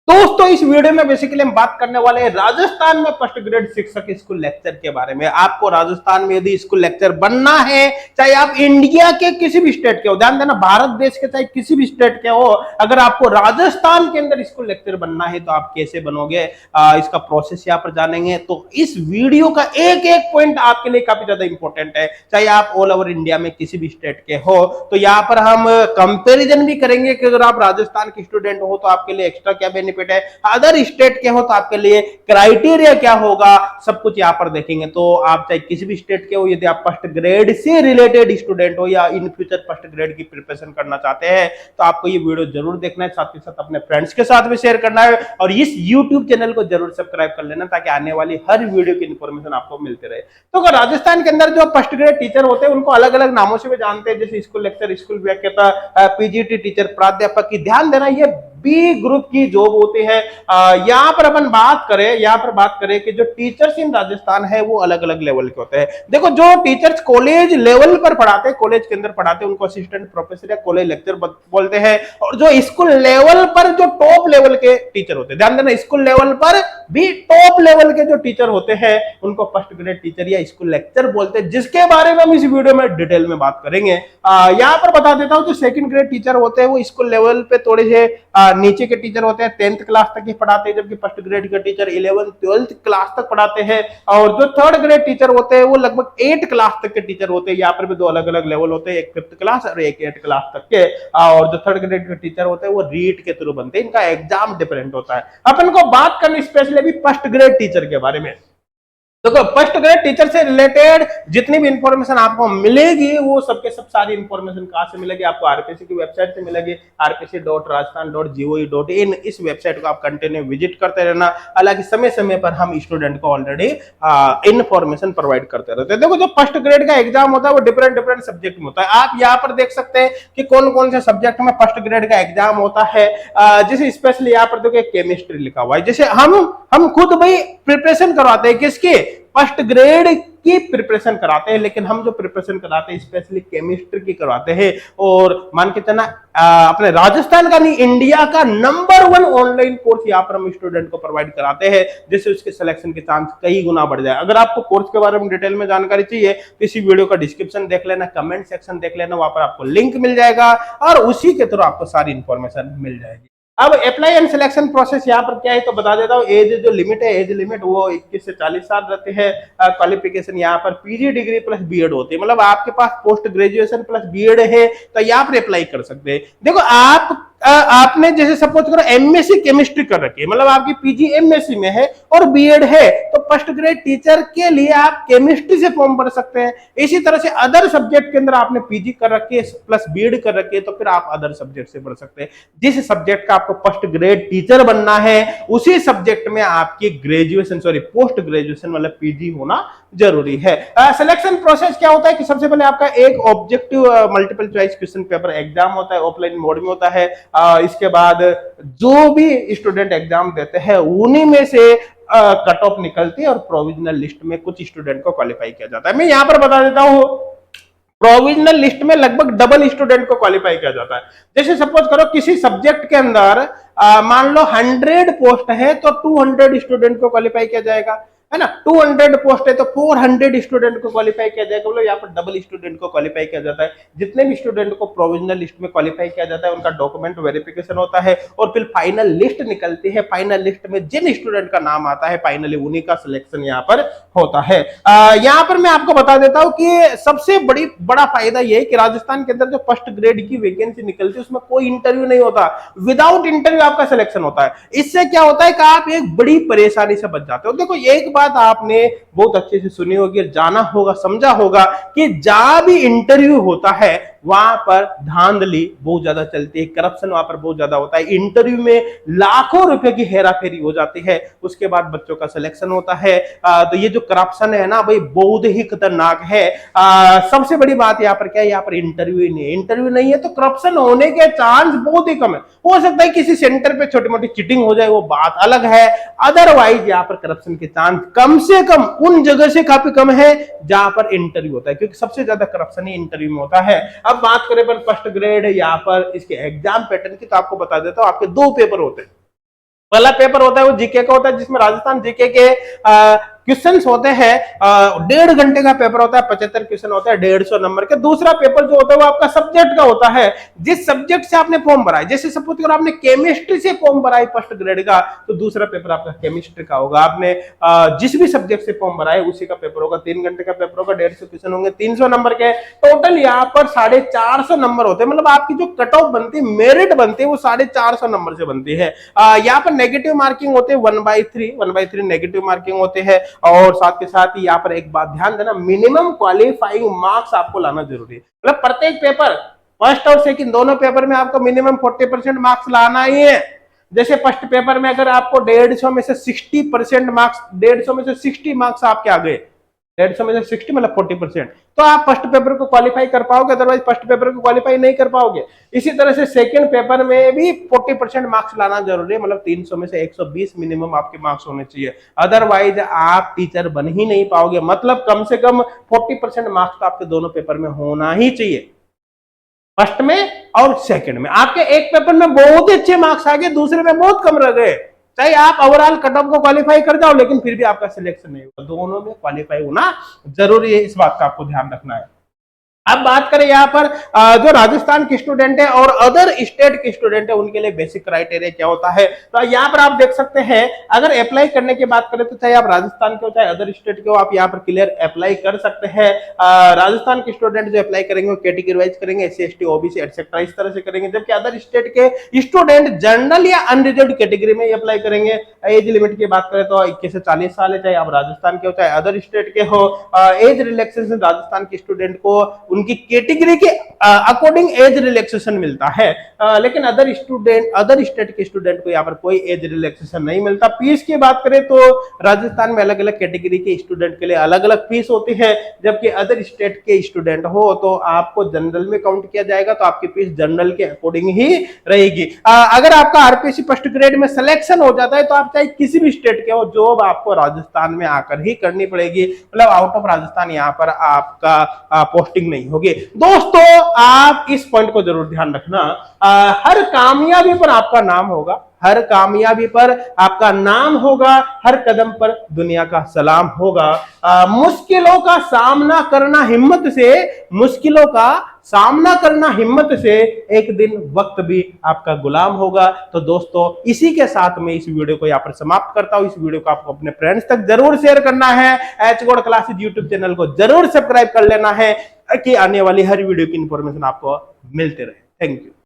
दोस्तों इस वीडियो में बेसिकली हम बात करने वाले हैं राजस्थान में फर्स्ट ग्रेड शिक्षक स्कूल लेक्चर के बारे में। आपको राजस्थान में यदि स्कूल लेक्चर बनना है, चाहे आप इंडिया के किसी भी स्टेट के हो, ध्यान देना भारत देश के चाहे किसी भी स्टेट के हो, अगर आपको राजस्थान के अंदर स्कूल लेक्चर बनना है तो आप कैसे बनोगे, इसका प्रोसेस यहाँ पर जानेंगे। तो इस वीडियो का एक एक पॉइंट आपके लिए काफी ज्यादा इंपॉर्टेंट है, चाहे आप ऑल ओवर इंडिया में किसी भी स्टेट के हो। तो यहाँ पर हम कंपेरिजन भी करेंगे कि अगर आप राजस्थान के स्टूडेंट हो तो आपके लिए एक्स्ट्रा क्या बेनिफिट है, अदर स्टेट के हो तो आपके लिए क्राइटेरिया क्या होगा, सब कुछ यहां पर देखेंगे। तो आप चाहे किसी भी स्टेट के हो, यदि आप फर्स्ट ग्रेड से रिलेटेड स्टूडेंट हो या इन फ्यूचर फर्स्ट ग्रेड की प्रिपरेशन करना चाहते हैं तो आपको ये वीडियो जरूर देखना है, साथ ही साथ अपने फ्रेंड्स के साथ भी शेयर करना है और इस यूट्यूब चैनल को जरूर सब्सक्राइब कर लेना ताकि आने वाली हर वीडियो की इंफॉर्मेशन आपको मिलती रहे। तो अगर राजस्थान के अंदर जो फर्स्ट ग्रेड टीचर होते हैं उनको अलग अलग नामों से भी जानते हैं, जैसे स्कूल लेक्चर, स्कूल व्याख्याता, पीजीटी टीचर, प्राध्यापक की। ध्यान देना ये बी ग्रुप की जॉब होती है। यहाँ पर अपन बात करें कि जो टीचर्स इन राजस्थान है वो अलग अलग लेवल के होते हैं। देखो जो टीचर्स कॉलेज लेवल पर पढ़ाते हैं, कॉलेज के अंदर पढ़ाते हैं, उनको असिस्टेंट प्रोफेसर या कॉलेज लेक्चर बोलते हैं। और जो स्कूल लेवल पर जो टॉप लेवल के टीचर होते हैं, ध्यान देना स्कूल लेवल पर भी टॉप लेवल के जो टीचर होते हैं उनको फर्स्ट ग्रेड टीचर या स्कूल लेक्चर बोलते हैं, जिसके बारे में हम इस वीडियो में डिटेल में बात करेंगे। यहाँ पर बता देता हूं, जो सेकंड ग्रेड टीचर होते हैं वो स्कूल लेवल पे थोड़े से नीचे के टीचर होते हैं, 10th क्लास तक ही पढ़ाते हैं, जबकि फर्स्ट ग्रेड के टीचर 11th 12th क्लास तक पढ़ाते हैं। और जो थर्ड ग्रेड टीचर होते हैं वो लगभग 8 क्लास तक के टीचर होते हैं। यहाँ पर भी दो अलग अलग लेवल होते हैं, एक 5th क्लास और एक 8th क्लास तक के। और जो थर्ड ग्रेड के टीचर होते हैं वो रीट के थ्रू बनते हैं, इनका एग्जाम डिफरेंट होता है। अपन को बात करनी स्पेशली अभी फर्स्ट ग्रेड टीचर के बारे में। देखो फर्स्ट ग्रेड टीचर से रिलेटेड जितनी भी इंफॉर्मेशन आपको मिलेगी वो सबके सब सारी इंफॉर्मेशन कहां से मिलेगी, आपको आरपीसी की वेबसाइट से मिलेगी, rpc.rajasthan.gov.in। इस वेबसाइट को आप कंटिन्यू विजिट करते रहना। हालांकि समय समय पर हम स्टूडेंट को ऑलरेडी इंफॉर्मेशन प्रोवाइड करते रहते हैं। देखो जो फर्स्ट ग्रेड का एग्जाम होता है वो डिफरेंट डिफरेंट सब्जेक्ट में होता है। आप यहाँ पर देख सकते हैं कि कौन कौन से सब्जेक्ट में फर्स्ट ग्रेड का एग्जाम होता है। जैसे स्पेशली यहाँ पर देखो केमिस्ट्री लिखा हुआ है, जैसे हम खुद भाई प्रिपरेशन करवाते हैं किसकी, फर्स्ट ग्रेड की प्रिपरेशन कराते हैं, लेकिन हम जो प्रिपरेशन कराते हैं स्पेशली केमिस्ट्री की करवाते हैं। और मान के चलना अपने राजस्थान का नहीं, इंडिया का नंबर 1 ऑनलाइन कोर्स यहाँ पर हम स्टूडेंट को प्रोवाइड कराते हैं, जिससे उसके सिलेक्शन के चांस कई गुना बढ़ जाए। अगर आपको कोर्स के बारे में डिटेल में जानकारी चाहिए तो इसी वीडियो का डिस्क्रिप्शन देख लेना, कमेंट सेक्शन देख लेना, वहां पर आपको लिंक मिल जाएगा और उसी के थ्रू आपको सारी इंफॉर्मेशन मिल जाएगी। अब अप्लाई एंड सिलेक्शन प्रोसेस यहाँ पर क्या है तो बता देता हूँ। एज जो लिमिट है, एज लिमिट वो 21 से 40 साल रहते हैं। क्वालिफिकेशन यहाँ पर पीजी डिग्री प्लस बीएड होती है, मतलब आपके पास पोस्ट ग्रेजुएशन प्लस बीएड है तो यहाँ पर अप्लाई कर सकते हैं। देखो आपने जैसे सपोज करो एमएससी केमिस्ट्री कर रखी है, मतलब आपकी पीजी एमएससी में है और बीएड है, तो फर्स्ट ग्रेड टीचर के लिए आप केमिस्ट्री से फॉर्म भर सकते हैं। इसी तरह से अदर सब्जेक्ट के अंदर आपने पीजी कर रखी है प्लस बीएड कर रखी है तो फिर आप अदर सब्जेक्ट से भर सकते हैं। जिस सब्जेक्ट का आपको फर्स्ट ग्रेड टीचर बनना है उसी सब्जेक्ट में आपकी पोस्ट ग्रेजुएशन मतलब पीजी होना जरूरी है। सिलेक्शन प्रोसेस क्या होता है कि सबसे पहले आपका एक objective multiple choice question paper exam होता है, ऑफलाइन मोड में होता है। इसके बाद जो भी स्टूडेंट एग्जाम देते हैं उन्हीं में से कट ऑफ निकलती है और प्रोविजनल लिस्ट में कुछ स्टूडेंट को क्वालिफाई किया जाता है। मैं यहाँ पर बता देता हूँ, प्रोविजनल लिस्ट में लगभग डबल स्टूडेंट को क्वालिफाई किया जाता है। जैसे सपोज करो किसी सब्जेक्ट के अंदर मान लो 100 पोस्ट है तो 200 स्टूडेंट को क्वालिफाई किया जाएगा, है ना। 200 पोस्ट है तो 400 स्टूडेंट को क्वालिफाई किया जाएगा, मतलब यहाँ पर डबल स्टूडेंट को क्वालिफाई किया जाता है। जितने भी स्टूडेंट को प्रोविजनल लिस्ट में क्वालिफाई किया जाता है उनका डॉक्यूमेंट वेरिफिकेशन होता है और फिर फाइनल लिस्ट निकलती है। फाइनल लिस्ट में जिन स्टूडेंट का नाम आता है फाइनली उन्हीं का सिलेक्शन यहाँ पर होता है। यहाँ पर मैं आपको बता देता हूँ कि सबसे बड़ा फायदा यह है कि राजस्थान के अंदर जो फर्स्ट ग्रेड की वैकेंसी निकलती है उसमें कोई इंटरव्यू नहीं होता, विदाउट इंटरव्यू आपका सिलेक्शन होता है। इससे क्या होता है कि आप एक बड़ी परेशानी से बच जाते हो। देखो एक बात आपने बहुत अच्छे से सुनी होगी, जाना होगा, समझा होगा कि जहां भी इंटरव्यू होता है वहां पर धांधली बहुत ज्यादा चलती है, करप्शन वहां पर बहुत ज्यादा होता है। इंटरव्यू में लाखों रुपए की हेराफेरी हो जाती है, उसके बाद बच्चों का सिलेक्शन होता है। तो ये जो करप्शन है ना भाई बहुत ही खतरनाक है। सबसे बड़ी बात यहाँ पर क्या है, यहाँ पर इंटरव्यू ही नहीं है। इंटरव्यू नहीं है तो करप्शन होने के चांस बहुत ही कम है। हो सकता है किसी सेंटर पे छोटी मोटी चीटिंग हो जाए, वो बात अलग है, अदरवाइज यहाँ पर करप्शन के चांस कम से कम उन जगह से काफी कम है जहां पर इंटरव्यू होता है, क्योंकि सबसे ज्यादा करप्शन ही इंटरव्यू में होता है। अब बात करें पर फर्स्ट ग्रेड यहाँ पर इसके एग्जाम पैटर्न की, तो आपको बता देता हूं आपके 2 पेपर होते हैं। पहला पेपर होता है वो जीके का होता है, जिसमें राजस्थान जीके के क्वेश्चंस होते हैं। 1.5 घंटे का पेपर होता है, 75 क्वेश्चन होता है, 150 नंबर के। दूसरा पेपर जो होता है वो आपका सब्जेक्ट का होता है, जिस सब्जेक्ट से आपने फॉर्म भरा है। जैसे सपोज करो आपने केमिस्ट्री से फॉर्म भरा है फर्स्ट ग्रेड का, तो दूसरा पेपर आपका केमिस्ट्री का होगा। आपने जिस भी सब्जेक्ट से फॉर्म भरा है उसी का पेपर होगा। 3 घंटे का पेपर होगा, 150 क्वेश्चन होंगे, 300 नंबर के। टोटल यहाँ पर 450 नंबर होते हैं। मतलब आपकी जो कट ऑफ बनती है, मेरिट बनती है, वो 450 नंबर से बनती है। यहाँ पर नेगेटिव मार्किंग होते हैं 1/3 नेगेटिव मार्किंग होते हैं। और साथ के साथ ही यहाँ पर एक बात ध्यान देना, मिनिमम क्वालिफाइंग मार्क्स आपको लाना जरूरी है। मतलब प्रत्येक पेपर, फर्स्ट और सेकंड दोनों पेपर में आपको मिनिमम 40% मार्क्स लाना ही है। जैसे फर्स्ट पेपर में अगर आपको 150 में से 60% मार्क्स, 150 में से 60 मार्क्स आपके आ गए, 150 में से 60 मतलब 40%, तो आप फर्स्ट पेपर को क्वालिफाई कर पाओगे, अदरवाइज फर्स्ट पेपर को क्वालिफाई नहीं कर पाओगे। इसी तरह से सेकंड पेपर में भी 40% मार्क्स लाना जरूरी है। मतलब 300 में से 120 मिनिमम आपके मार्क्स होने चाहिए, अदरवाइज आप टीचर बन ही नहीं पाओगे। मतलब कम से कम 40% मार्क्स तो आपके दोनों पेपर में होना ही चाहिए, फर्स्ट में और सेकंड में। आपके एक पेपर में बहुत ही अच्छे मार्क्स आ गए, दूसरे में बहुत कम रह गए, चाहे आप ओवरऑल कट ऑफ को क्वालिफाई कर जाओ, लेकिन फिर भी आपका सिलेक्शन नहीं होगा। दोनों में क्वालिफाई होना जरूरी है, इस बात का आपको ध्यान रखना है। अब बात करें यहाँ पर जो राजस्थान के स्टूडेंट है और अदर स्टेट के स्टूडेंट है, उनके लिए बेसिक क्राइटेरिया क्या होता है। तो यहाँ पर आप देख सकते हैं, अगर अप्लाई करने की बात करें तो चाहे आप राजस्थान के हो चाहे अदर स्टेट के हो, आप यहाँ पर क्लियर अप्लाई कर सकते हैं। राजस्थान के स्टूडेंट जो अप्लाई करेंगे वो कैटेगरी वाइज करेंगे, SC ST OBC एटसेट्रा इस तरह से करेंगे, जबकि अदर स्टेट के स्टूडेंट जनरल या अनरिजर्व्ड कैटेगरी में अप्लाई करेंगे। एज लिमिट की बात करें तो 21 से 40 साल है, चाहे आप राजस्थान के हो चाहे अदर स्टेट के हो। एज रिलैक्सेशन राजस्थान के स्टूडेंट को उनकी कैटेगरी के अकॉर्डिंग एज रिलैक्सेशन मिलता है, लेकिन अदर स्टेट के स्टूडेंट को यहाँ पर कोई एज रिलैक्सेशन नहीं मिलता। फीस की बात करें तो राजस्थान में अलग अलग कैटेगरी के स्टूडेंट के लिए अलग अलग फीस होती है, जबकि अदर स्टेट के स्टूडेंट हो तो आपको जनरल में काउंट किया जाएगा, तो आपकी फीस जनरल के अकॉर्डिंग ही रहेगी। अगर आपका RPSC फर्स्ट ग्रेड में सिलेक्शन हो जाता है तो आप चाहे किसी भी स्टेट के हो, जॉब आपको राजस्थान में आकर ही करनी पड़ेगी। मतलब आउट ऑफ राजस्थान यहाँ पर आपका पोस्टिंग नहीं होगी। दोस्तों आप इस पॉइंट को जरूर ध्यान रखना, हर कामयाबी पर आपका नाम होगा, हर कामयाबी पर आपका नाम होगा, हर कदम पर दुनिया का सलाम होगा। मुश्किलों का सामना करना हिम्मत से, मुश्किलों का सामना करना हिम्मत से, एक दिन वक्त भी आपका गुलाम होगा। तो दोस्तों इसी के साथ मैं इस वीडियो को यहाँ पर समाप्त करता हूं। इस वीडियो को आपको अपने फ्रेंड्स तक जरूर शेयर करना है। H gold classes YouTube channel को जरूर सब्सक्राइब कर लेना है, कि आने वाली हर वीडियो की इंफॉर्मेशन आपको मिलते रहे। Thank you.